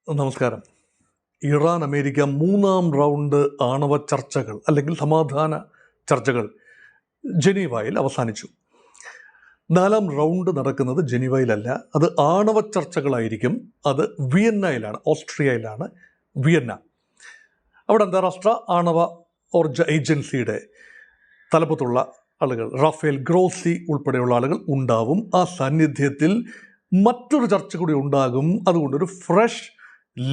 നമസ്കാരം. Iran America മൂന്നാം round ആണവ ചർച്ചകൾ അല്ലെങ്കിൽ സമാധാന ചർച്ചകൾ ജനീവയിൽ അവസാനിച്ചു. നാലാം റൗണ്ട് നടക്കുന്നത് ജനീവയിലല്ല, അത് ആണവ ചർച്ചകളായിരിക്കും. അത് വിയന്നയിലാണ്, ഓസ്ട്രിയയിലാണ് വിയന്ന. അവിടെ അന്താരാഷ്ട്ര ആണവ ഊർജ ഏജൻസിയുടെ തലപ്പത്തുള്ള ആളുകൾ, റാഫേൽ ഗ്രോസി ഉൾപ്പെടെയുള്ള ആളുകൾ ഉണ്ടാവും. ആ സാന്നിധ്യത്തിൽ മറ്റൊരു ചർച്ച കൂടി ഉണ്ടാകും. അതുകൊണ്ടൊരു ഫ്രഷ്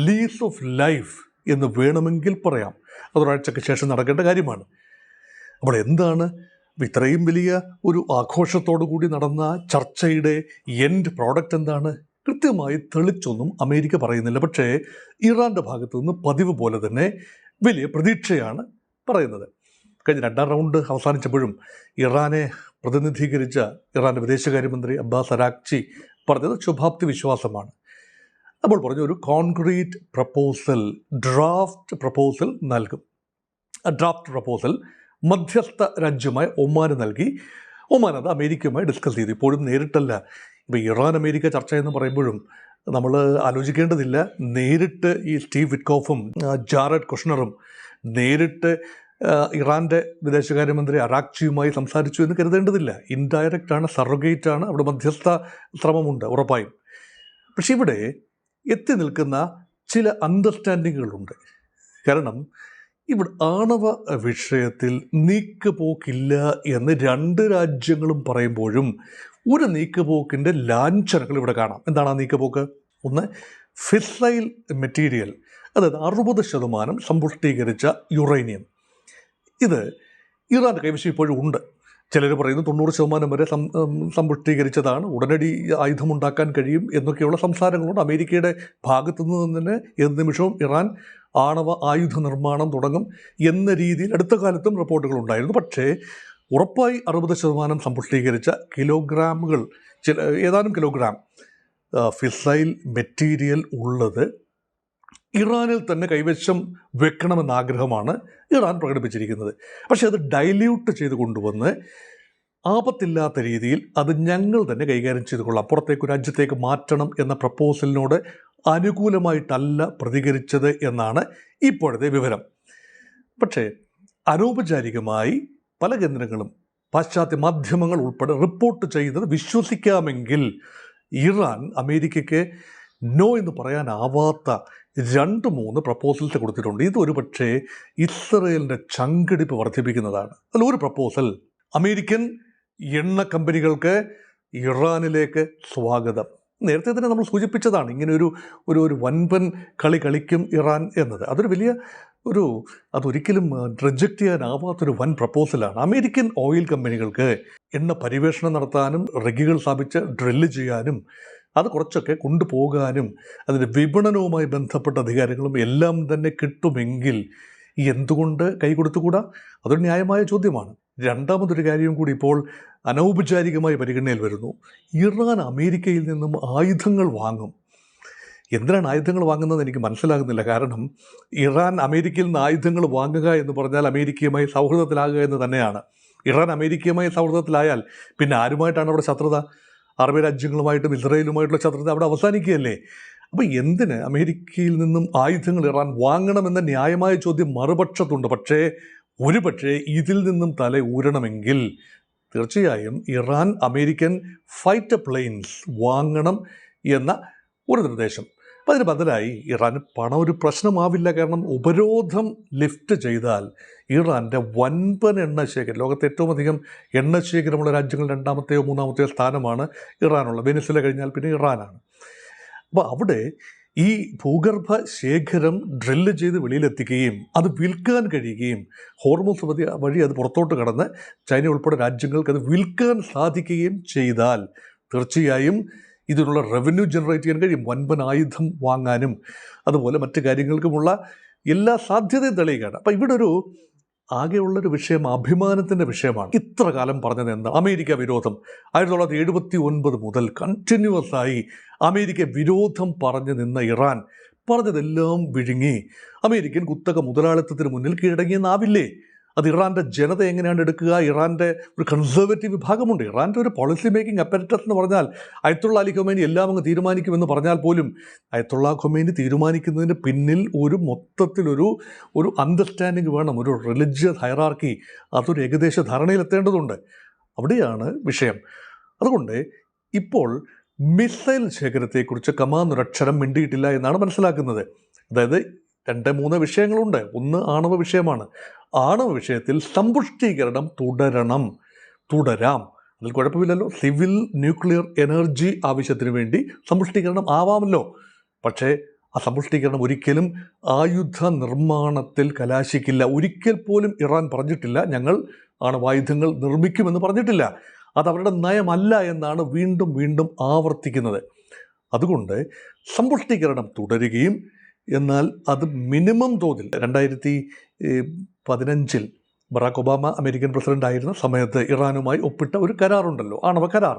ലീസ് ഓഫ് ലൈഫ് എന്ന് വേണമെങ്കിൽ പറയാം. അതൊരാഴ്ചയ്ക്ക് ശേഷം നടക്കേണ്ട കാര്യമാണ്. അപ്പോൾ എന്താണ് ഇത്രയും വലിയ ഒരു ആഘോഷത്തോടു കൂടി നടന്ന ചർച്ചയുടെ എൻഡ് പ്രോഡക്റ്റ് എന്താണ്? കൃത്യമായി തെളിച്ചൊന്നും അമേരിക്ക പറയുന്നില്ല. പക്ഷേ ഇറാൻ്റെ ഭാഗത്തു നിന്ന് പതിവ് പോലെ തന്നെ വലിയ പ്രതീക്ഷയാണ് പറയുന്നത്. കഴിഞ്ഞ രണ്ടാം റൗണ്ട് അവസാനിച്ചപ്പോഴും ഇറാനെ പ്രതിനിധീകരിച്ച ഇറാൻ്റെ വിദേശകാര്യമന്ത്രി അബ്ബാസ് അരാക്ചി പറഞ്ഞത് ശുഭാപ്തി വിശ്വാസമാണ്. അപ്പോൾ പറഞ്ഞു ഒരു കോൺക്രീറ്റ് പ്രപ്പോസൽ, ഡ്രാഫ്റ്റ് പ്രപ്പോസൽ നൽകും. ആ ഡ്രാഫ്റ്റ് പ്രപ്പോസൽ മധ്യസ്ഥ രാജ്യമായ ഒമാന് നൽകി. ഒമാൻ അത് അമേരിക്കയുമായി ഡിസ്കസ് ചെയ്തു. ഇപ്പോഴും നേരിട്ടല്ല. ഇപ്പോൾ ഇറാൻ അമേരിക്ക ചർച്ച എന്ന് പറയുമ്പോഴും നമ്മൾ ആലോചിക്കേണ്ടതില്ല, നേരിട്ട് ഈ സ്റ്റീവ് വിറ്റ്കോഫും ജാറഡ് കുഷ്ണറും നേരിട്ട് ഇറാൻ്റെ വിദേശകാര്യമന്ത്രി അരാക്ചിയുമായി സംസാരിച്ചു എന്ന് കരുതേണ്ടതില്ല. ഇൻഡയറക്റ്റാണ്, സറഗേറ്റാണ്, അവിടെ മധ്യസ്ഥ ശ്രമമുണ്ട് ഉറപ്പായും. പക്ഷെ ഇവിടെ എത്തി നിൽക്കുന്ന ചില അണ്ടർസ്റ്റാൻഡിങ്ങുകളുണ്ട്. കാരണം ഇവിടെ ആണവ വിഷയത്തിൽ നീക്കുപോക്കില്ല എന്ന് രണ്ട് രാജ്യങ്ങളും പറയുമ്പോഴും ഒരു നീക്കുപോക്കിൻ്റെ ലാഞ്ചനകൾ ഇവിടെ കാണാം. എന്താണ് ആ നീക്കുപോക്ക്? ഒന്ന്, ഫിസൈൽ മെറ്റീരിയൽ, അതായത് 60% സമ്പുഷ്ടീകരിച്ച യുറേനിയം. ഇത് ഇറാൻ്റെ കൈവശം ഇപ്പോഴും ഉണ്ട്. ചിലർ പറയുന്നു 90% വരെ സമ്പുഷ്ടീകരിച്ചതാണ്, ഉടനടി ആയുധമുണ്ടാക്കാൻ കഴിയും എന്നൊക്കെയുള്ള സംസാരങ്ങളുണ്ട്. അമേരിക്കയുടെ ഭാഗത്തു നിന്ന് തന്നെ ഏത് നിമിഷവും ഇറാൻ ആണവ ആയുധ നിർമ്മാണം തുടങ്ങും എന്ന രീതിയിൽ അടുത്ത കാലത്തും റിപ്പോർട്ടുകളുണ്ടായിരുന്നു. പക്ഷേ ഉറപ്പായി 60% സമ്പുഷ്ടീകരിച്ച കിലോഗ്രാമുകൾ, ഏതാനും കിലോഗ്രാം ഫിസൈൽ മെറ്റീരിയൽ ഉള്ളത് ഇറാനിൽ തന്നെ കൈവശം വെക്കണമെന്ന ആഗ്രഹമാണ് ഇറാൻ പ്രകടിപ്പിച്ചിരിക്കുന്നത്. പക്ഷേ അത് ഡൈല്യൂട്ട് ചെയ്ത് കൊണ്ടുവന്ന് ആപത്തില്ലാത്ത രീതിയിൽ അത് ഞങ്ങൾ തന്നെ കൈകാര്യം ചെയ്തു കൊള്ളാം, പുറത്തേക്ക് രാജ്യത്തേക്ക് മാറ്റണം എന്ന പ്രപ്പോസലിനോട് അനുകൂലമായിട്ടല്ല പ്രതികരിച്ചത് എന്നാണ് ഇപ്പോഴത്തെ വിവരം. പക്ഷേ അനൗപചാരികമായി പല കേന്ദ്രങ്ങളും പാശ്ചാത്യ മാധ്യമങ്ങൾ ഉൾപ്പെടെ റിപ്പോർട്ട് ചെയ്യുന്നത് വിശ്വസിക്കാമെങ്കിൽ ഇറാൻ അമേരിക്കയ്ക്ക് നോ എന്ന് പറയാനാവാത്ത 2-3 പ്രപ്പോസൽസ് കൊടുത്തിട്ടുണ്ട്. ഇതൊരു പക്ഷേ ഇസ്രയേലിൻ്റെ ചങ്കിടിപ്പ് വർദ്ധിപ്പിക്കുന്നതാണ്. അതിലൊരു പ്രപ്പോസൽ, അമേരിക്കൻ എണ്ണ കമ്പനികൾക്ക് ഇറാനിലേക്ക് സ്വാഗതം. നേരത്തെ തന്നെ നമ്മൾ സൂചിപ്പിച്ചതാണ് ഇങ്ങനെ ഒരു വൻപൻ കളി കളിക്കും ഇറാൻ എന്നത്. അതൊരു വലിയ അതൊരിക്കലും റിജക്റ്റ് ചെയ്യാനാവാത്തൊരു വൻ പ്രപ്പോസലാണ്. അമേരിക്കൻ ഓയിൽ കമ്പനികൾക്ക് എണ്ണ പരിവേഷണം നടത്താനും റിഗുകൾ സ്ഥാപിച്ച് ഡ്രില്ല് ചെയ്യാനും അത് കുറച്ചൊക്കെ കൊണ്ടുപോകാനും അതിൻ്റെ വിപണനവുമായി ബന്ധപ്പെട്ട അധികാരങ്ങളും എല്ലാം തന്നെ കിട്ടുമെങ്കിൽ എന്തുകൊണ്ട് കൈ കൊടുത്തുകൂടാ? അതൊരു ന്യായമായ ചോദ്യമാണ്. രണ്ടാമതൊരു കാര്യം കൂടി ഇപ്പോൾ അനൗപചാരികമായി പരിഗണനയിൽ വരുന്നു. ഇറാൻ അമേരിക്കയിൽ നിന്നും ആയുധങ്ങൾ വാങ്ങും. എന്തിനാണ് ആയുധങ്ങൾ വാങ്ങുന്നത് എനിക്ക് മനസ്സിലാകുന്നില്ല. കാരണം ഇറാൻ അമേരിക്കയിൽ നിന്ന് ആയുധങ്ങൾ വാങ്ങുക എന്ന് പറഞ്ഞാൽ അമേരിക്കയുമായി സൗഹൃദത്തിലാകുക എന്ന് തന്നെയാണ്. ഇറാൻ അമേരിക്കയുമായി സൗഹൃദത്തിലായാൽ പിന്നെ ആരുമായിട്ടാണ് അവിടെ ശത്രുത? അറബ് രാജ്യങ്ങളുമായിട്ടും ഇസ്രയേലുമായിട്ടുള്ള ശത്രുത അവിടെ അവസാനിക്കുകയല്ലേ? അപ്പോൾ എന്തിന് അമേരിക്കയിൽ നിന്നും ആയുധങ്ങൾ ഇറാൻ വാങ്ങണമെന്ന ന്യായമായ ചോദ്യം മറുപക്ഷത്തുണ്ട്. പക്ഷേ ഒരുപക്ഷെ ഇതിൽ നിന്നും തല ഊരണമെങ്കിൽ തീർച്ചയായും ഇറാൻ അമേരിക്കൻ ഫൈറ്റർ പ്ലെയിൻസ് വാങ്ങണം എന്ന ഒരു നിർദ്ദേശം. അപ്പം അതിന് ബദലായി ഇറാൻ പണം ഒരു പ്രശ്നമാവില്ല. കാരണം ഉപരോധം ലിഫ്റ്റ് ചെയ്താൽ ഇറാൻ്റെ വൻപൻ എണ്ണശേഖരം, ലോകത്തെ ഏറ്റവും അധികം എണ്ണശേഖരമുള്ള രാജ്യങ്ങൾ 2-മത്തെയോ 3-മത്തെയോ സ്ഥാനമാണ് ഇറാനുള്ള. വെനിസ്വല കഴിഞ്ഞാൽ പിന്നെ ഇറാനാണ്. അപ്പോൾ അവിടെ ഈ ഭൂഗർഭ ശേഖരം ഡ്രില്ല് ചെയ്ത് വെളിയിലെത്തിക്കുകയും അത് വിൽക്കാൻ കഴിയുകയും ഹോർമൂസ് വഴി അത് പുറത്തോട്ട് കടന്ന് ചൈന ഉൾപ്പെടെ രാജ്യങ്ങൾക്ക് അത് വിൽക്കാൻ സാധിക്കുകയും ചെയ്താൽ തീർച്ചയായും ഇതിനുള്ള റവന്യൂ ജനറേറ്റ് ചെയ്യാൻ കഴിയും. വൻപൻ ആയുധം വാങ്ങാനും അതുപോലെ മറ്റു കാര്യങ്ങൾക്കുമുള്ള എല്ലാ സാധ്യതയും തെളിയുകയാണ്. അപ്പം ഇവിടെ ആകെയുള്ളൊരു വിഷയം അഭിമാനത്തിൻ്റെ വിഷയമാണ്. ഇത്ര കാലം പറഞ്ഞത് എന്താ? അമേരിക്ക വിരോധം. 1979 മുതൽ കണ്ടിന്യൂസ് ആയി അമേരിക്ക വിരോധം പറഞ്ഞു നിന്ന ഇറാൻ പറഞ്ഞതെല്ലാം വിഴുങ്ങി അമേരിക്കൻ കുത്തക മുതലാളിത്തത്തിന് മുന്നിൽ കീഴടങ്ങിയെന്നാവില്ലേ? അത് ഇറാൻ്റെ ജനത എങ്ങനെയാണ് എടുക്കുക? ഇറാൻ്റെ ഒരു കൺസർവേറ്റീവ് വിഭാഗമുണ്ട്. ഇറാൻ്റെ ഒരു പോളിസി മേക്കിംഗ് അപ്പരറ്റസ് എന്ന് പറഞ്ഞാൽ അയത്തുള്ള അലി ഖൊമൈനി എല്ലാം അങ്ങ് തീരുമാനിക്കുമെന്ന് പറഞ്ഞാൽ പോലും അയത്തുള്ള ഖൊമൈനി തീരുമാനിക്കുന്നതിന് പിന്നിൽ ഒരു മൊത്തത്തിലൊരു അണ്ടർസ്റ്റാൻഡിങ് വേണം, ഒരു റിലിജിയസ് ഹൈറാർക്കി, അതൊരു ഏകദേശ ധാരണയിലെത്തേണ്ടതുണ്ട്. അവിടെയാണ് വിഷയം. അതുകൊണ്ട് ഇപ്പോൾ മിസൈൽ ശേഖരത്തെക്കുറിച്ച് കമാൻ ഒരക്ഷരം മിണ്ടിയിട്ടില്ല എന്നാണ് മനസ്സിലാക്കുന്നത്. അതായത് 2-3 വിഷയങ്ങളുണ്ട്. ഒന്ന് ആണവ വിഷയമാണ്. ആണവ വിഷയത്തിൽ സമ്പുഷ്ടീകരണം തുടരാം, അതിൽ കുഴപ്പമില്ലല്ലോ. സിവിൽ ന്യൂക്ലിയർ എനർജി ആവശ്യത്തിന് വേണ്ടി സമ്പുഷ്ടീകരണം ആവാമല്ലോ. പക്ഷേ ആ സമ്പുഷ്ടീകരണം ഒരിക്കലും ആയുധ നിർമ്മാണത്തിൽ കലാശിക്കില്ല. ഒരിക്കൽ പോലും ഇറാൻ പറഞ്ഞിട്ടില്ല ഞങ്ങൾ ആണവായുധങ്ങൾ നിർമ്മിക്കുമെന്ന് പറഞ്ഞിട്ടില്ല. അത് അവരുടെ നയമല്ല എന്നാണ് വീണ്ടും വീണ്ടും ആവർത്തിക്കുന്നത്. അതുകൊണ്ട് സമ്പുഷ്ടീകരണം തുടരുകയും, എന്നാൽ അത് മിനിമം തോതിൽ 2015 ബറാക്ക് ഒബാമ അമേരിക്കൻ പ്രസിഡന്റ് ആയിരുന്ന സമയത്ത് ഇറാനുമായി ഒപ്പിട്ട ഒരു കരാറുണ്ടല്ലോ, ആണവ കരാർ.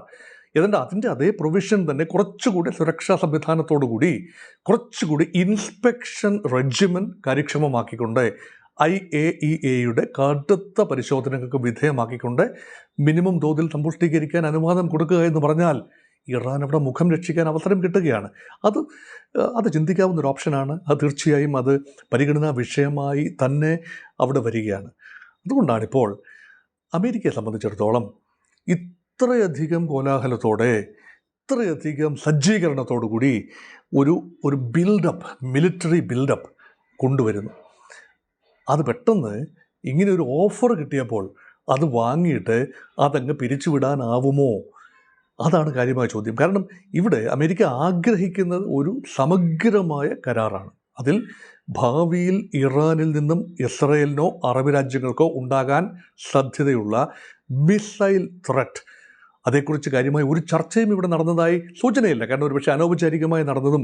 അതിൻ്റെ അതേ പ്രൊവിഷൻ തന്നെ കുറച്ചുകൂടി സുരക്ഷാ സംവിധാനത്തോടു കൂടി, കുറച്ചുകൂടി ഇൻസ്പെക്ഷൻ റെജിമൻ കാര്യക്ഷമമാക്കിക്കൊണ്ട്, IAEAയുടെ കടുത്ത പരിശോധനകൾക്ക് വിധേയമാക്കിക്കൊണ്ട് മിനിമം തോതിൽ സമ്പുഷ്ടീകരിക്കാൻ അനുവാദം കൊടുക്കുക എന്ന് പറഞ്ഞാൽ ഇറാൻ അവിടെ മുഖം രക്ഷിക്കാൻ അവസരം കിട്ടുകയാണ്. അത് ചിന്തിക്കാവുന്ന ഒരു ഓപ്ഷനാണ്. അത് തീർച്ചയായും അത് പരിഗണനാ വിഷയമായി തന്നെ അവിടെ വരികയാണ്. അതുകൊണ്ടാണിപ്പോൾ അമേരിക്കയെ സംബന്ധിച്ചിടത്തോളം ഇത്രയധികം കോലാഹലത്തോടെ, ഇത്രയധികം സജ്ജീകരണത്തോടു കൂടി ഒരു ബിൽഡപ്പ്, മിലിറ്ററി ബിൽഡപ്പ് കൊണ്ടുവരുന്നു. അത് പെട്ടെന്ന് ഇങ്ങനെ ഒരു ഓഫർ കിട്ടിയപ്പോൾ അത് വാങ്ങിയിട്ട് അതങ്ങ് പിരിച്ചുവിടാനാവുമോ? അതാണ് കാര്യമായ ചോദ്യം. കാരണം ഇവിടെ അമേരിക്ക ആഗ്രഹിക്കുന്നത് ഒരു സമഗ്രമായ കരാറാണ്. അതിൽ ഭാവിയിൽ ഇറാനിൽ നിന്നും ഇസ്രയേലിനോ അറബ് രാജ്യങ്ങൾക്കോ ഉണ്ടാകാൻ സാധ്യതയുള്ള മിസൈൽ ത്രെറ്റ്, അതേക്കുറിച്ച് കാര്യമായ ഒരു ചർച്ചയും ഇവിടെ നടന്നതായി സൂചനയില്ല. കാരണം ഒരുപക്ഷെ അനൗപചാരികമായി നടന്നതും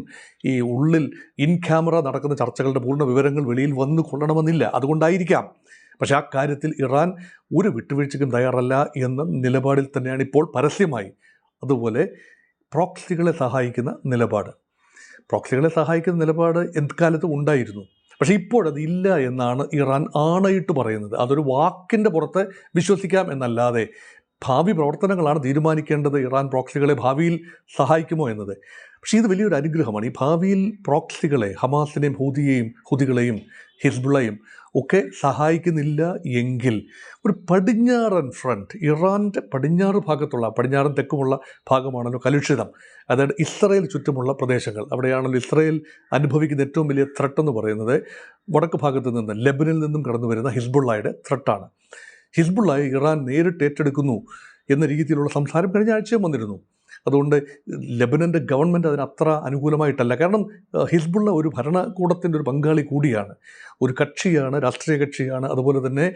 ഈ ഉള്ളിൽ ഇൻ ക്യാമറ നടക്കുന്ന ചർച്ചകളുടെ പൂർണ്ണ വിവരങ്ങൾ വെളിയിൽ വന്നു കൊള്ളണമെന്നില്ല. അതുകൊണ്ടായിരിക്കാം. പക്ഷേ ആ കാര്യത്തിൽ ഇറാൻ ഒരു വിട്ടുവീഴ്ചയ്ക്കും തയ്യാറല്ല എന്ന നിലപാടിൽ തന്നെയാണ് ഇപ്പോൾ പരസ്യമായി. അതുപോലെ പ്രോക്സികളെ സഹായിക്കുന്ന നിലപാട് എക്കാലത്തും ഉണ്ടായിരുന്നു. പക്ഷേ ഇപ്പോഴതില്ല എന്നാണ് ഇറാൻ ആണയിട്ട് പറയുന്നത്. അതൊരു വാക്കിൻ്റെ പുറത്ത് വിശ്വസിക്കാം എന്നല്ലാതെ ഭാവി പ്രവർത്തനങ്ങളാണ് തീരുമാനിക്കേണ്ടത് ഇറാൻ പ്രോക്സികളെ ഭാവിയിൽ സഹായിക്കുമോ എന്നത്. പക്ഷേ ഇത് വലിയൊരു അനുഗ്രഹമാണ്. ഈ ഭാവിയിൽ പ്രോക്സികളെ, ഹമാസിനെയും ഹൂതികളെയും ഹിസ്ബുള്ളയും ഒക്കെ സഹായിക്കുന്നില്ല എങ്കിൽ ഒരു പടിഞ്ഞാറൻ ഫ്രണ്ട്, ഇറാൻ്റെ പടിഞ്ഞാറൻ തെക്കുമുള്ള ഭാഗമാണല്ലോ കലുഷിതം. അതായത് ഇസ്രയേൽ ചുറ്റുമുള്ള പ്രദേശങ്ങൾ, അവിടെയാണല്ലോ ഇസ്രയേൽ അനുഭവിക്കുന്ന ഏറ്റവും വലിയ ത്രെട്ട് എന്ന് പറയുന്നത് വടക്ക് ഭാഗത്ത് നിന്ന്, ലെബനിൽ നിന്നും കടന്നു വരുന്ന ഹിസ്ബുള്ളയുടെ ത്രെട്ടാണ്. ഹിസ്ബുള്ളയെ ഇറാൻ നേരിട്ട് ഏറ്റെടുക്കുന്നു എന്ന രീതിയിലുള്ള സംസാരം കഴിഞ്ഞ ആഴ്ചയും വന്നിരുന്നു. അതുകൊണ്ട് ലെബനൻ്റെ ഗവൺമെൻറ് അതിന് അത്ര അനുകൂലമായിട്ടല്ല. കാരണം ഹിസ്ബുള്ള ഒരു ഭരണകൂടത്തിൻ്റെ ഒരു പങ്കാളി കൂടിയാണ്, ഒരു കക്ഷിയാണ്, രാഷ്ട്രീയ കക്ഷിയാണ്. അതുപോലെ തന്നെ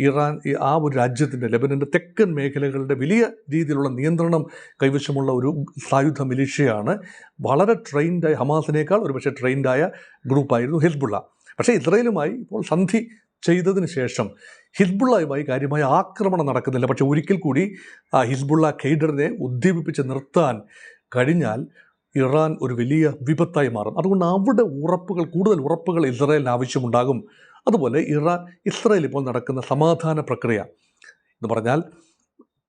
ഇറാൻ ആ ഒരു രാജ്യത്തിൻ്റെ, ലെബനൻ്റെ തെക്കൻ മേഖലകളുടെ വലിയ രീതിയിലുള്ള നിയന്ത്രണം കൈവശമുള്ള ഒരു സായുധ മിലിഷ്യയാണ്. വളരെ ട്രെയിൻഡായ, ഹമാസിനേക്കാൾ ഒരുപക്ഷെ ട്രെയിൻഡായ ഗ്രൂപ്പായിരുന്നു ഹിസ്ബുള്ള. പക്ഷേ ഇസ്രയേലുമായി ഇപ്പോൾ സന്ധി ചെയ്തതിന് ശേഷം ഹിസ്ബുള്ളയുമായി കാര്യമായ ആക്രമണം നടക്കുന്നില്ല. പക്ഷേ ഒരിക്കൽ കൂടി ആ ഹിസ്ബുള്ള കേഡറിനെ ഉദ്ദീപിപ്പിച്ച് നിർത്താൻ കഴിഞ്ഞാൽ ഇറാൻ ഒരു വലിയ വിപത്തായി മാറും. അതുകൊണ്ട് അവിടെ കൂടുതൽ ഉറപ്പുകൾ ഇസ്രായേലിന് ആവശ്യമുണ്ടാകും. അതുപോലെ ഇസ്രായേൽ ഇപ്പോൾ നടക്കുന്ന സമാധാന പ്രക്രിയ എന്ന് പറഞ്ഞാൽ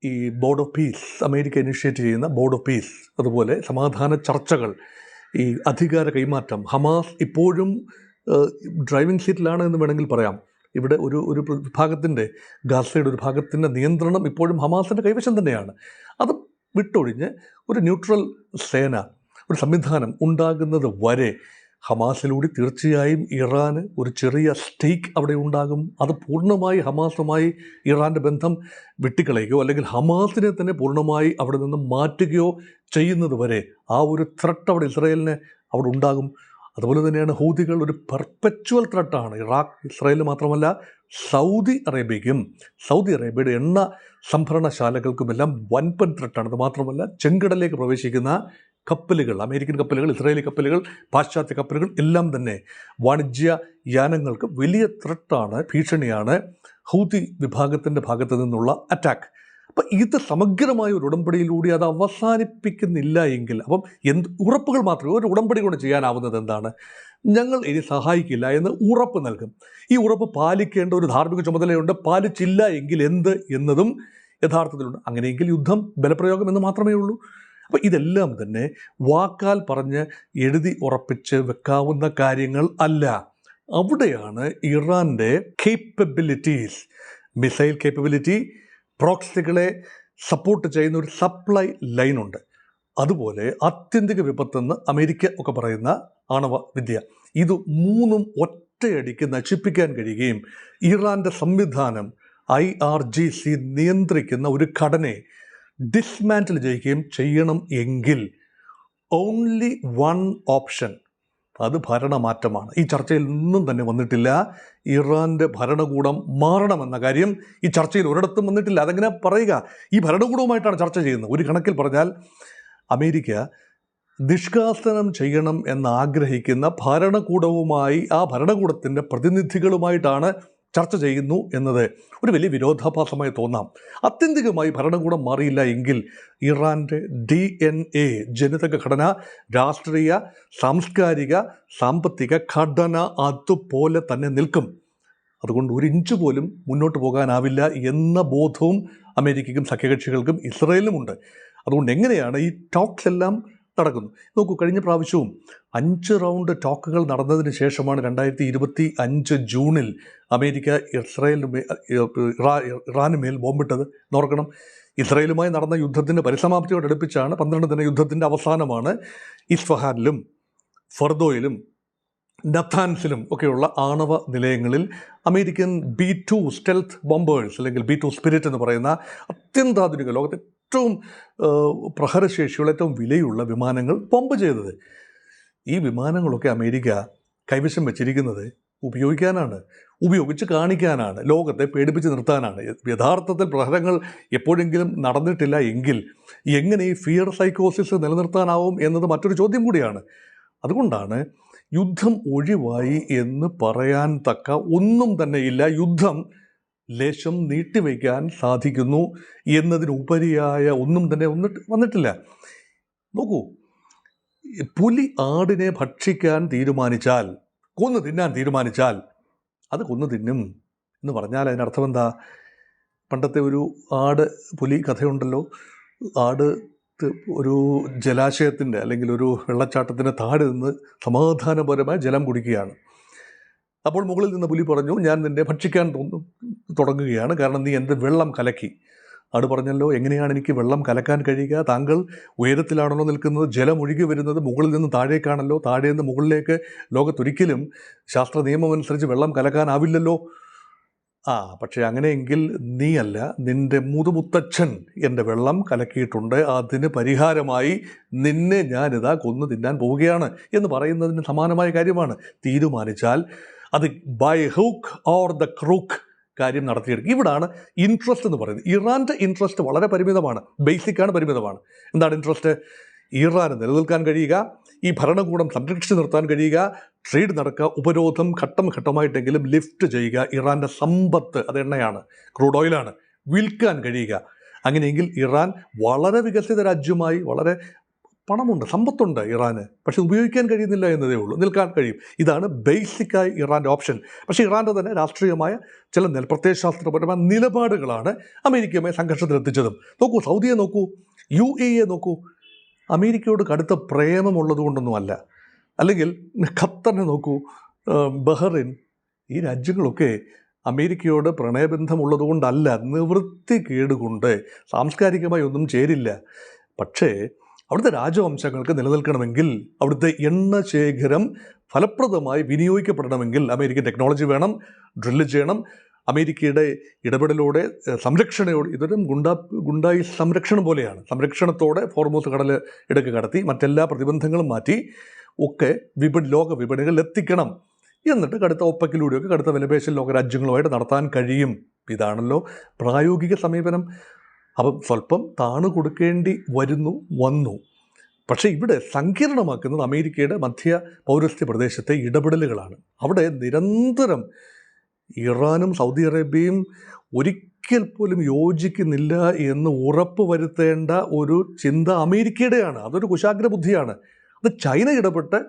ഈ board of peace, America initiate ചെയ്യുന്ന ബോർഡ് ഓഫ് പീസ്, അതുപോലെ സമാധാന ചർച്ചകൾ, ഈ അധികാര കൈമാറ്റം, ഹമാസ് ഇപ്പോഴും ഡ്രൈവിംഗ് സീറ്റിലാണ് എന്ന് വേണമെങ്കിൽ പറയാം. ഇവിടെ ഒരു വിഭാഗത്തിൻ്റെ, ഗാസയുടെ ഒരു ഭാഗത്തിൻ്റെ നിയന്ത്രണം ഇപ്പോഴും ഹമാസിൻ്റെ കൈവശം തന്നെയാണ്. അത് വിട്ടൊഴിഞ്ഞ് ഒരു ന്യൂട്രൽ സേന, ഒരു സംവിധാനം ഉണ്ടാകുന്നത് വരെ ഹമാസിലൂടെ തീർച്ചയായും ഇറാന് ഒരു ചെറിയ സ്റ്റേക്ക് അവിടെ ഉണ്ടാകും. അത് പൂർണ്ണമായി ഹമാസുമായി ഇറാൻ്റെ ബന്ധം വെട്ടിക്കളയുകയോ അല്ലെങ്കിൽ ഹമാസിനെ തന്നെ പൂർണ്ണമായി അവിടെ നിന്ന് മാറ്റുകയോ ചെയ്യുന്നത് വരെ ആ ഒരു ത്രെട്ട് അവിടെ ഇസ്രായേലിന് അവിടെ ഉണ്ടാകും. അതുപോലെ തന്നെയാണ് ഹൂതികൾ ഒരു പെർപ്പച്വൽ ത്രെട്ടാണ്. ഇസ്രായേലിന് മാത്രമല്ല സൗദി അറേബ്യയുടെ എണ്ണ സംഭരണശാലകൾക്കുമെല്ലാം വൻപൻ ത്രെട്ടാണ്. അത് മാത്രമല്ല ചെങ്കടലിലേക്ക് പ്രവേശിക്കുന്ന കപ്പലുകൾ, അമേരിക്കൻ കപ്പലുകൾ, ഇസ്രായേലി കപ്പലുകൾ, പാശ്ചാത്യ കപ്പലുകൾ എല്ലാം തന്നെ വാണിജ്യ യാനങ്ങൾക്ക് വലിയ ത്രെട്ടാണ്, ഭീഷണിയാണ് ഹൂതി വിഭാഗത്തിൻ്റെ ഭാഗത്തു നിന്നുള്ള അറ്റാക്ക്. അപ്പം ഇത് സമഗ്രമായ ഒരു ഉടമ്പടിയിലൂടെ അത് അവസാനിപ്പിക്കുന്നില്ല എങ്കിൽ, അപ്പം ഉറപ്പുകൾ മാത്രമേ ഒരു ഉടമ്പടി കൊണ്ട് ചെയ്യാനാവുന്നത് എന്താണ്? ഞങ്ങൾ ഇനി സഹായിക്കില്ല എന്ന് ഉറപ്പ് നൽകും. ഈ ഉറപ്പ് പാലിക്കേണ്ട ഒരു ധാർമ്മിക ചുമതലയുണ്ട്. പാലിച്ചില്ല എങ്കിൽ എന്ത് എന്നതും യഥാർത്ഥത്തിലുണ്ട്. അങ്ങനെയെങ്കിൽ യുദ്ധം, ബലപ്രയോഗം എന്ന് മാത്രമേ ഉള്ളൂ. അപ്പോൾ ഇതെല്ലാം തന്നെ വാക്കാൽ പറഞ്ഞ് എഴുതി ഉറപ്പിച്ച് വെക്കാവുന്ന കാര്യങ്ങൾ അല്ല. അവിടെയാണ് ഇറാൻ്റെ കേപ്പബിലിറ്റീസ്, മിസൈൽ കേപ്പബിലിറ്റി, പ്രോക്സികളെ സപ്പോർട്ട് ചെയ്യുന്ന ഒരു സപ്ലൈ ലൈനുണ്ട്. അതുപോലെ ആത്യന്തിക വിപത്തെന്ന് അമേരിക്ക ഒക്കെ പറയുന്ന ആണവ വിദ്യ, ഇത് മൂന്നും ഒറ്റയടിക്ക് നശിപ്പിക്കാൻ കഴിയുകയും ഇറാൻ്റെ സംവിധാനം IRGC നിയന്ത്രിക്കുന്ന ഒരു ഘടനയെ ഡിസ്മാൻറ്റിൽ ചെയ്യണം എങ്കിൽ ഓൺലി വൺ ഓപ്ഷൻ, അത് ഭരണമാറ്റമാണ്. ഈ ചർച്ചയിൽ ഒന്നും തന്നെ വന്നിട്ടില്ല ഇറാൻ്റെ ഭരണകൂടം മാറണമെന്ന കാര്യം. ഈ ചർച്ചയിൽ ഒരിടത്തും വന്നിട്ടില്ല. അതെങ്ങനെ പറയുക? ഈ ഭരണകൂടവുമായിട്ടാണ് ചർച്ച ചെയ്യുന്നത്. ഒരു കണക്കിൽ പറഞ്ഞാൽ അമേരിക്ക നിഷ്കാസനം ചെയ്യണം എന്നാഗ്രഹിക്കുന്ന ഭരണകൂടവുമായി, ആ ഭരണകൂടത്തിൻ്റെ പ്രതിനിധികളുമായിട്ടാണ് ചർച്ച ചെയ്യുന്നു എന്നത് ഒരു വലിയ വിരോധാഭാസമായി തോന്നാം. ആത്യന്തികമായി ഭരണകൂടം മാറിയില്ല എങ്കിൽ ഇറാൻ്റെ DNA, ജനിതക ഘടന, രാഷ്ട്രീയ, സാംസ്കാരിക, സാമ്പത്തിക ഘടന അതുപോലെ തന്നെ നിൽക്കും. അതുകൊണ്ട് ഒരു ഇഞ്ച് പോലും മുന്നോട്ട് പോകാനാവില്ല എന്ന ബോധവും അമേരിക്കയ്ക്കും സഖ്യകക്ഷികൾക്കും ഇസ്രയേലിനുമുണ്ട്. അതുകൊണ്ട് എങ്ങനെയാണ് ഈ ടോക്സ് എല്ലാം നടക്കുന്നു? നോക്കൂ, കഴിഞ്ഞ പ്രാവശ്യവും 5 റൗണ്ട് ടോക്കുകൾ നടന്നതിന് ശേഷമാണ് 2025 ജൂണിൽ അമേരിക്ക ഇറാന് മേൽ ബോംബിട്ടത്. നോക്കണം, ഇസ്രയേലുമായി നടന്ന യുദ്ധത്തിൻ്റെ പരിസമാപ്തിയോടടുപ്പിച്ചാണ്, 12 ദിന യുദ്ധത്തിൻ്റെ അവസാനമാണ് ഇസ്ഫഹാനിലും ഫർദോയിലും നഥാൻസിലും ഒക്കെയുള്ള ആണവ നിലയങ്ങളിൽ അമേരിക്കൻ B-2 സ്റ്റെൽത്ത് ബോംബേഴ്സ്, അല്ലെങ്കിൽ B-2 സ്പിരിറ്റ് എന്ന് പറയുന്ന അത്യന്താധുനിക, ലോകത്തെ ഏറ്റവും പ്രഹരശേഷിയുള്ള, ഏറ്റവും വിലയുള്ള വിമാനങ്ങൾ ബോംബ് ചെയ്തത്. ഈ വിമാനങ്ങളൊക്കെ അമേരിക്ക കൈവശം വെച്ചിരിക്കുന്നത് ഉപയോഗിക്കാനാണ്, ഉപയോഗിച്ച് കാണിക്കാനാണ്, ലോകത്തെ പേടിപ്പിച്ച് നിർത്താനാണ്. യഥാർത്ഥത്തിൽ പ്രഹരങ്ങൾ എപ്പോഴെങ്കിലും നടന്നിട്ടില്ല എങ്കിൽ എങ്ങനെ ഈ ഫിയർ സൈക്കോസിസ് നിലനിർത്താനാവും എന്നത് മറ്റൊരു ചോദ്യം കൂടിയാണ്. അതുകൊണ്ടാണ് യുദ്ധം ഒഴിവായി എന്ന് പറയാൻ തക്ക ഒന്നും തന്നെ ഇല്ല. യുദ്ധം ലേശം നീട്ടിവയ്ക്കാൻ സാധിക്കുന്നു എന്നതിനുപരിയായ ഒന്നും തന്നെ വന്നിട്ടില്ല. നോക്കൂ, പുലി ആടിനെ ഭക്ഷിക്കാൻ തീരുമാനിച്ചാൽ, കൊന്നു തിന്നാൻ തീരുമാനിച്ചാൽ അത് കൊന്നു തിന്നും എന്ന് പറഞ്ഞാൽ അതിനർത്ഥം എന്താ? പണ്ടത്തെ ഒരു ആട് പുലി കഥയുണ്ടല്ലോ. ആട് ഒരു ജലാശയത്തിൻ്റെ അല്ലെങ്കിൽ ഒരു വെള്ളച്ചാട്ടത്തിൻ്റെ താഴെ നിന്ന് സമാധാനപരമായി ജലം കുടിക്കുകയാണ്. അപ്പോൾ മുകളിൽ നിന്ന് പുലി പറഞ്ഞു, ഞാൻ നിന്നെ ഭക്ഷിക്കാൻ തുടങ്ങുകയാണ്, കാരണം നീ എൻ്റെ വെള്ളം കലക്കി. ആട് പറഞ്ഞല്ലോ, എങ്ങനെയാണ് എനിക്ക് വെള്ളം കലക്കാൻ കഴിയുക? താങ്കൾ ഉയരത്തിലാണല്ലോ നിൽക്കുന്നത്, ജലം ഒഴുകി വരുന്നത് മുകളിൽ നിന്ന് താഴേക്കാണല്ലോ, താഴെ നിന്ന് മുകളിലേക്ക് ലോകത്തൊരിക്കലും ശാസ്ത്ര നിയമമനുസരിച്ച് വെള്ളം കലക്കാനാവില്ലല്ലോ. പക്ഷേ അങ്ങനെയെങ്കിൽ നീയല്ല, നിൻ്റെ മുതുമുത്തച്ഛൻ എൻ്റെ വെള്ളം കലക്കിയിട്ടുണ്ട്, അതിന് പരിഹാരമായി നിന്നെ ഞാനിതാ കൊന്നു തിന്നാൻ പോവുകയാണ് എന്ന് പറയുന്നതിന് സമാനമായ കാര്യമാണ്. തീരുമാനിച്ചാൽ അത് by hook or the crook കാര്യം നടത്തിയെടുക്കും. ഇവിടാണ് ഇൻട്രസ്റ്റ് എന്ന് പറയുന്നത്. ഇറാൻ്റെ ഇൻട്രസ്റ്റ് വളരെ പരിമിതമാണ്, ബേസിക്കാണ്, പരിമിതമാണ്. എന്താണ് ഇൻട്രസ്റ്റ്? ഇറാന് നിലനിൽക്കാൻ കഴിയുക, ഈ ഭരണകൂടം സംരക്ഷിച്ചു നിർത്താൻ കഴിയുക, ട്രേഡ് നടക്കുക, ഉപരോധം ഘട്ടം ഘട്ടമായിട്ടെങ്കിലും ലിഫ്റ്റ് ചെയ്യുക, ഇറാൻ്റെ സമ്പത്ത്, അത് എണ്ണയാണ്, ക്രൂഡ് ഓയിലാണ്, വിൽക്കാൻ കഴിയുക. അങ്ങനെയെങ്കിൽ ഇറാൻ വളരെ വികസിത രാജ്യമായി, വളരെ പണമുണ്ട്, സമ്പത്തുണ്ട് ഇറാന്, പക്ഷെ ഉപയോഗിക്കാൻ കഴിയുന്നില്ല എന്നതേ ഉള്ളൂ. നിൽക്കാൻ കഴിയും. ഇതാണ് ബേസിക്കായി ഇറാൻ്റെ ഓപ്ഷൻ. പക്ഷേ ഇറാൻ്റെ തന്നെ രാഷ്ട്രീയമായ ചില പ്രത്യയശാസ്ത്രപരമായ നിലപാടുകളാണ് അമേരിക്കയുമായി സംഘർഷത്തിലെത്തിച്ചതും. നോക്കൂ, സൗദിയെ നോക്കൂ, UAE നോക്കൂ. അമേരിക്കയോട് കടുത്ത പ്രേമമുള്ളത് കൊണ്ടൊന്നുമല്ല. അല്ലെങ്കിൽ ഖത്തറിനെ നോക്കൂ, ബഹ്റിൻ, ഈ രാജ്യങ്ങളൊക്കെ അമേരിക്കയോട് പ്രണയബന്ധമുള്ളത് കൊണ്ടല്ല, നിവൃത്തി കേടുകൊണ്ട്, സാംസ്കാരികമായി ഒന്നും ചേരില്ല. പക്ഷേ അവിടുത്തെ രാജവംശങ്ങൾക്ക് നിലനിൽക്കണമെങ്കിൽ, അവിടുത്തെ എണ്ണ ശേഖരം ഫലപ്രദമായി വിനിയോഗിക്കപ്പെടണമെങ്കിൽ അമേരിക്കൻ ടെക്നോളജി വേണം, ഡ്രില്ല് ചെയ്യണം. അമേരിക്കയുടെ ഇടപെടലോടെ, സംരക്ഷണയോടെ, ഇതൊരു ഗുണ്ടായി സംരക്ഷണം പോലെയാണ്. സംരക്ഷണത്തോടെ ഫോർമോസ് കടൽ ഇടയ്ക്ക് കടത്തി മറ്റെല്ലാ പ്രതിബന്ധങ്ങളും മാറ്റി ഒക്കെ ലോക വിപണികളിൽ എത്തിക്കണം. എന്നിട്ട് കടുത്ത ഒപ്പക്കിലൂടെയൊക്കെ കടുത്ത വിലപേശൽ ലോകരാജ്യങ്ങളുമായിട്ട് നടത്താൻ കഴിയും. ഇതാണല്ലോ പ്രായോഗിക സമീപനം. അപ്പം സ്വല്പം താണു കൊടുക്കേണ്ടി വന്നു. പക്ഷേ ഇവിടെ സങ്കീർണമാക്കുന്നത് അമേരിക്കയുടെ മധ്യ പൗരസ്ത്യ പ്രദേശത്തെ ഇടപെടലുകളാണ്. അവിടെ നിരന്തരം ഇറാനും സൗദി അറേബ്യയും ഒരിക്കൽ പോലും യോജിക്കുന്നില്ല എന്ന് ഉറപ്പ് വരുത്തേണ്ട ഒരു ചിന്ത അമേരിക്കയുടെയാണ്. അതൊരു കുശാഗ്ര ബുദ്ധിയാണ്. അത് ചൈന ഇടപെട്ട്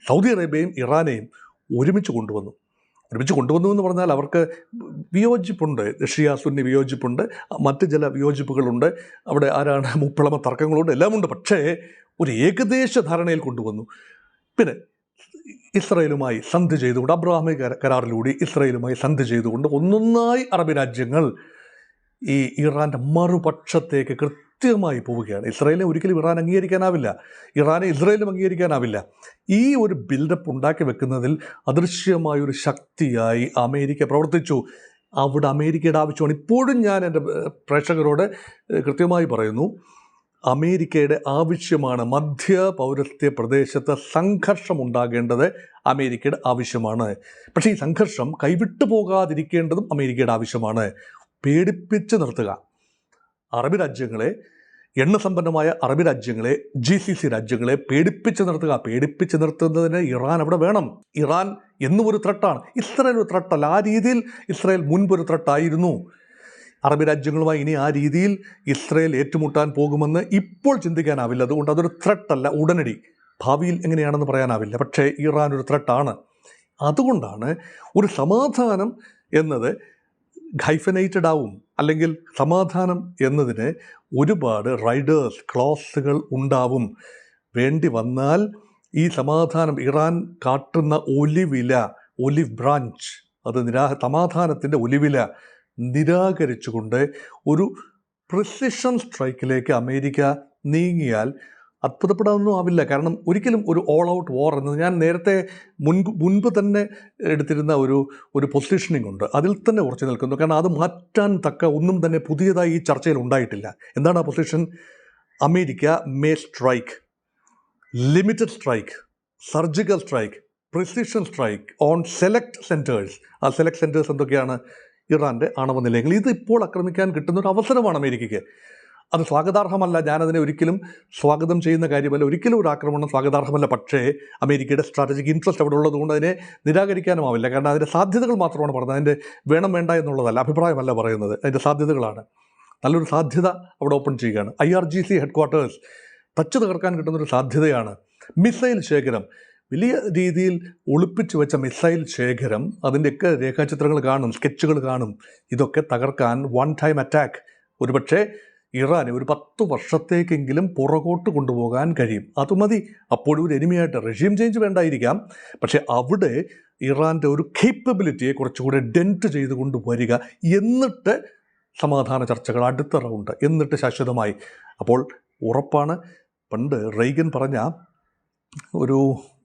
സൗദി അറേബ്യയും ഇറാനെയും ഒരുമിച്ച് കൊണ്ടുവന്നു എന്ന് പറഞ്ഞാൽ അവർക്ക് വിയോജിപ്പുണ്ട്, ഷിയ സുന്നി വിയോജിപ്പുണ്ട്, മറ്റ് ചില വിയോജിപ്പുകളുണ്ട്, അവിടെ ആരാണ് മുപ്പിളമ തർക്കങ്ങളുണ്ട്, എല്ലാമുണ്ട്. പക്ഷേ ഒരു ഏകദേശ ധാരണയിൽ കൊണ്ടുവന്നു. പിന്നെ ഇസ്രയേലുമായി സന്ധി ചെയ്തുകൊണ്ട്, അബ്രാഹമിക കരാറിലൂടെ ഇസ്രയേലുമായി സന്ധി ചെയ്തുകൊണ്ട് ഒന്നൊന്നായി അറബ് രാജ്യങ്ങൾ ഈ ഇറാൻ്റെ മറുപക്ഷത്തേക്ക് കൃത്യമായി പോവുകയാണ്. ഇസ്രയേലിനെ ഒരിക്കലും ഇറാൻ അംഗീകരിക്കാനാവില്ല, ഇറാനെ ഇസ്രയേലും അംഗീകരിക്കാനാവില്ല. ഈ ഒരു ബിൽഡപ്പ് ഉണ്ടാക്കി വെക്കുന്നതിൽ അദൃശ്യമായൊരു ശക്തിയായി അമേരിക്ക പ്രവർത്തിച്ചു. അവിടെ അമേരിക്കയുടെ ആവശ്യമാണ്. ഇപ്പോഴും ഞാൻ എൻ്റെ പ്രേക്ഷകരോട് കൃത്യമായി പറയുന്നു, അമേരിക്കയുടെ ആവശ്യമാണ്. മധ്യ പൗരസ്ത്യ പ്രദേശത്ത് സംഘർഷം ഉണ്ടാകേണ്ടത് അമേരിക്കയുടെ ആവശ്യമാണ്. പക്ഷേ ഈ സംഘർഷം കൈവിട്ടു പോകാതിരിക്കേണ്ടതും അമേരിക്കയുടെ ആവശ്യമാണ്. പേടിപ്പിച്ച് നിർത്തുക അറബ് രാജ്യങ്ങളെ, എണ്ണസമ്പന്നമായ അറബ് രാജ്യങ്ങളെ, GCC രാജ്യങ്ങളെ പേടിപ്പിച്ച് നിർത്തുക. പേടിപ്പിച്ച് നിർത്തുന്നതിന് ഇറാൻ അവിടെ വേണം. ഇറാൻ എന്നും ഒരു ത്രട്ടാണ്, ഇസ്രായേൽ ഒരു ത്രട്ടല്ല. ആ രീതിയിൽ ഇസ്രായേൽ മുൻപൊരു ത്രട്ടായിരുന്നു. അറബ് രാജ്യങ്ങളുമായി ഇനി ആ രീതിയിൽ ഇസ്രായേൽ ഏറ്റുമുട്ടാൻ പോകുമെന്ന് ഇപ്പോൾ ചിന്തിക്കാനാവില്ല. അതുകൊണ്ട് അതൊരു ത്രട്ടല്ല. ഉടനടി ഭാവിയിൽ എങ്ങനെയാണെന്ന് പറയാനാവില്ല. പക്ഷേ ഇറാൻ ഒരു ത്രട്ടാണ്. അതുകൊണ്ടാണ് ഒരു സമാധാനം എന്നത് ഹൈഫനൈറ്റഡ് ആവും, അല്ലെങ്കിൽ സമാധാനം എന്നതിന് ഒരുപാട് റൈഡേഴ്സ് ക്ലോസുകൾ ഉണ്ടാവും. വേണ്ടി വന്നാൽ ഈ സമാധാനം, ഇറാൻ കാട്ടുന്ന ഒലിവ് ബ്രാഞ്ച്, അത് സമാധാനത്തിൻ്റെ ഒലിവില നിരാകരിച്ചുകൊണ്ട് ഒരു പ്രിസിഷൻ സ്ട്രൈക്കിലേക്ക് അമേരിക്ക നീങ്ങിയാൽ അത്ഭുതപ്പെടാനൊന്നും ആവില്ല. കാരണം ഒരിക്കലും ഒരു ഓൾ ഔട്ട് വാർ എന്നത് ഞാൻ നേരത്തെ മുൻപ് തന്നെ എടുത്തിരുന്ന ഒരു പൊസിഷനിങ് ഉണ്ട്, അതിൽ തന്നെ ഉറച്ചു നിൽക്കുന്നു. കാരണം അത് മാറ്റാൻ തക്ക ഒന്നും തന്നെ പുതിയതായി ഈ ചർച്ചയിൽ ഉണ്ടായിട്ടില്ല. എന്താണ് ആ position? America may strike, limited strike, surgical strike, precision strike on select centres. ആ സെലക്ട് സെൻറ്റേഴ്സ് എന്തൊക്കെയാണ്? ഇറാൻ്റെ ആണവ നിലയങ്ങൾ. ഇത് ഇപ്പോൾ ആക്രമിക്കാൻ കിട്ടുന്നൊരു അവസരമാണ് അമേരിക്കയ്ക്ക്. അത് സ്വാഗതാർഹമല്ല, ഞാനതിനെ ഒരിക്കലും സ്വാഗതം ചെയ്യുന്ന കാര്യമല്ല. ഒരിക്കലും ഒരു ആക്രമണം സ്വാഗതാർഹമല്ല. പക്ഷേ അമേരിക്കയുടെ സ്ട്രാറ്റജിക് ഇൻട്രസ്റ്റ് അവിടെ ഉള്ളതുകൊണ്ട് അതിനെ നിരാകരിക്കാനുമാവില്ല. കാരണം അതിൻ്റെ സാധ്യതകൾ മാത്രമാണ് പറയുന്നത്, അതിൻ്റെ വേണം വേണ്ട എന്നുള്ളതല്ല, അഭിപ്രായമല്ല പറയുന്നത്, അതിൻ്റെ സാധ്യതകളാണ്. നല്ലൊരു സാധ്യത അവിടെ ഓപ്പൺ ചെയ്യുകയാണ്. IRGC ഹെഡ്ക്വാർട്ടേഴ്സ് തച്ചു തകർക്കാൻ കിട്ടുന്നൊരു സാധ്യതയാണ്. മിസൈൽ ശേഖരം, വലിയ രീതിയിൽ ഒളിപ്പിച്ചു വെച്ച മിസൈൽ ശേഖരം, അതിൻ്റെയൊക്കെ രേഖാചിത്രങ്ങൾ കാണും, സ്കെച്ചുകൾ കാണും. ഇതൊക്കെ തകർക്കാൻ വൺ ടൈം അറ്റാക്ക് ഒരുപക്ഷെ ഇറാനെ ഒരു 10 വർഷത്തേക്കെങ്കിലും പുറകോട്ട് കൊണ്ടുപോകാൻ കഴിയും. അത് മതി. അപ്പോഴും ഒരു എനിമിയായിട്ട് റെഷീം ചേഞ്ച് വേണ്ടായിരിക്കാം, പക്ഷേ അവിടെ ഇറാൻ്റെ ഒരു കേപ്പബിലിറ്റിയെ കുറച്ചുകൂടെ ഡെൻറ്റ് ചെയ്തുകൊണ്ട് വരിക, എന്നിട്ട് സമാധാന ചർച്ചകൾ, അടുത്ത റൗണ്ട്, എന്നിട്ട് ശാശ്വതമായി. അപ്പോൾ ഉറപ്പാണ്. പണ്ട് റെയ്ഗൻ പറഞ്ഞ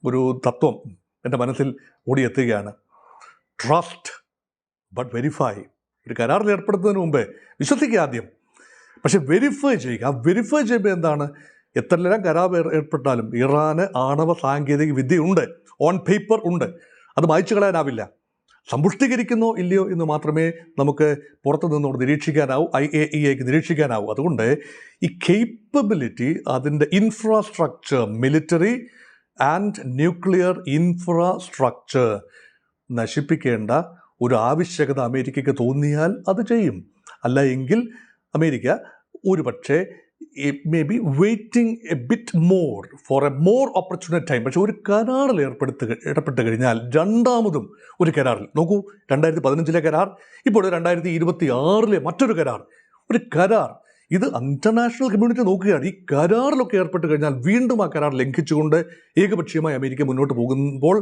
ഒരു തത്വം എൻ്റെ മനസ്സിൽ ഓടിയെത്തുകയാണ്. Trust but verify. ഒരു കരാറിൽ ഏർപ്പെടുത്തുന്നതിന് മുമ്പേ വിശ്വസിക്കുക ആദ്യം, പക്ഷെ വെരിഫൈ ചെയ്യുക. ആ വെരിഫൈ ചെയ്യുമ്പോൾ എന്താണ്? എത്രയെല്ലാം കരാർ ഏർപ്പെട്ടാലും ഇറാന് ആണവ സാങ്കേതിക വിദ്യയുണ്ട്, ഓൺ പേപ്പർ ഉണ്ട്. അത് മായ്ച്ചു കളയാനാവില്ല. സമ്പുഷ്ടീകരിക്കുന്നോ ഇല്ലയോ എന്ന് മാത്രമേ നമുക്ക് പുറത്തു നിന്നുകൊണ്ട് നിരീക്ഷിക്കാനാവൂ, IAEAക്ക് നിരീക്ഷിക്കാനാവൂ. അതുകൊണ്ട് ഈ കേപ്പബിലിറ്റി, അതിൻ്റെ infrastructure, military and nuclear infrastructure നശിപ്പിക്കേണ്ട ഒരു ആവശ്യകത അമേരിക്കയ്ക്ക് തോന്നിയാൽ അത് ചെയ്യും. അല്ല എങ്കിൽ അമേരിക്ക ഒരു പക്ഷേ may be waiting A bit more for A more opportunity time. പക്ഷേ ഒരു കരാറിൽ ഏർപ്പെട്ട് കഴിഞ്ഞാൽ, രണ്ടാമതും ഒരു കരാറിൽ നോക്കൂ, 2015 കരാർ, ഇപ്പോൾ 2026 മറ്റൊരു കരാർ, ഒരു കരാർ. ഇത് ഇൻ്റർനാഷണൽ കമ്മ്യൂണിറ്റി നോക്കുകയാണ്. ഈ കരാറിലൊക്കെ ഏർപ്പെട്ട് കഴിഞ്ഞാൽ വീണ്ടും ആ കരാർ ലംഘിച്ചുകൊണ്ട് ഏകപക്ഷീയമായി അമേരിക്ക മുന്നോട്ട് പോകുമ്പോൾ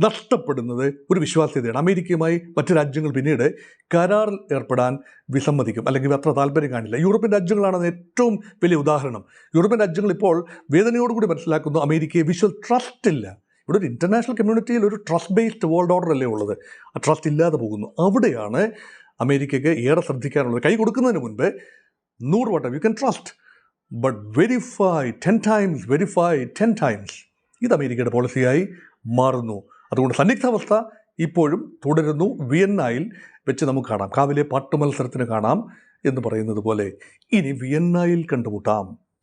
നഷ്ടപ്പെടുന്നത് ഒരു വിശ്വാസ്യതയാണ്. അമേരിക്കയുമായി മറ്റ് രാജ്യങ്ങൾ പിന്നീട് കരാറിൽ ഏർപ്പെടാൻ വിസമ്മതിക്കും, അല്ലെങ്കിൽ അത്ര താല്പര്യം കാണില്ല. യൂറോപ്യൻ രാജ്യങ്ങളാണ് അത് ഏറ്റവും വലിയ ഉദാഹരണം. യൂറോപ്യൻ രാജ്യങ്ങൾ ഇപ്പോൾ വേദനയോടുകൂടി മനസ്സിലാക്കുന്നു, അമേരിക്കയെ ട്രസ്റ്റ് ഇല്ല. ഇവിടെ ഒരു ഇൻ്റർനാഷണൽ കമ്മ്യൂണിറ്റിയിൽ ഒരു ട്രസ്റ്റ് ബേസ്ഡ് വേൾഡ് ഓർഡർ അല്ലേ ഉള്ളത്. ആ ട്രസ്റ്റ് ഇല്ലാതെ പോകുന്നു. അവിടെയാണ് അമേരിക്കയ്ക്ക് ഏറെ ശ്രദ്ധിക്കാനുള്ളത്. കൈ കൊടുക്കുന്നതിന് മുൻപ് 100 വട്ടം you can trust, but verify 10 times, verify 10 times. ഇത് അമേരിക്കയുടെ പോളിസിയായി മാറുന്നു. അതുകൊണ്ട് സന്നിഗ്ധാവസ്ഥ ഇപ്പോഴും തുടരുന്നു. വിയന്നയിൽ വെച്ച് നമുക്ക് കാണാം, കാവിലെ പാട്ട് മത്സരത്തിന് കാണാം എന്ന് പറയുന്നത് പോലെ ഇനി വിയന്നയിൽ കണ്ടുമുട്ടാം.